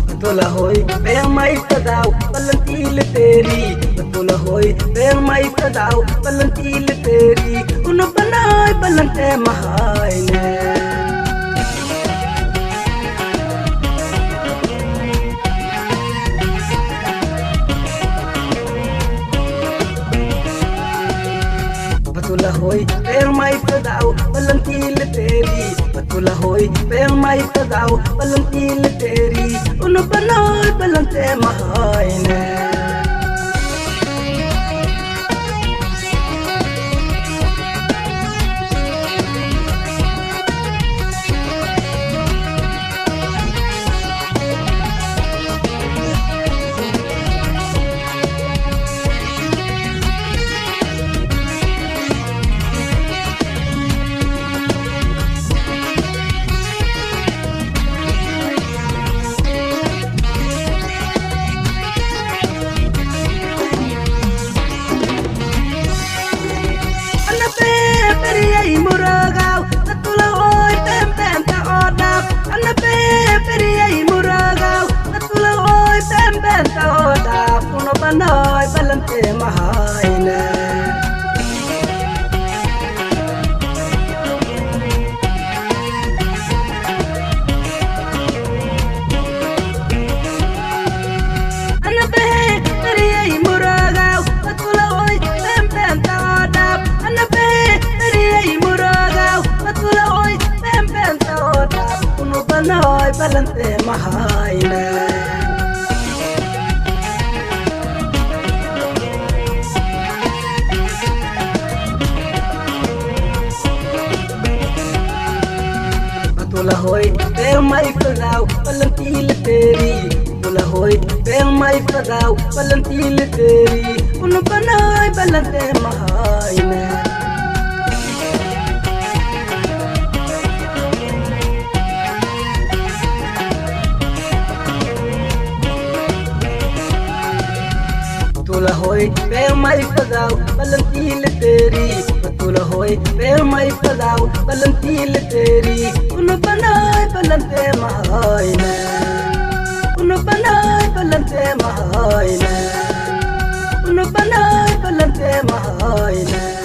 Betul hoy beng mai tadau palantil teri betul hoy beng mai tadau palantil teri uno banai balante mahai ne betul hoy beng mai tadau palantil teri betul hoy beng mai tadau palantil teri uno banai balante mahai ne banai balante mahai ne anabe periyai muragau betul oi pempen tadap anabe periyai muragau betul oi pempen tadap uno banai balante mahai ne Betul hoy beng mai tadau palantil teri betul hoy beng mai tadau palantil teri uno banai balante mahai ne betul hoy beng mai tadau palantil teri betul hoy beng mai tadau palantil teri uno banai balante mahai ne uno banai balante mahai ne uno banai balante mahai ne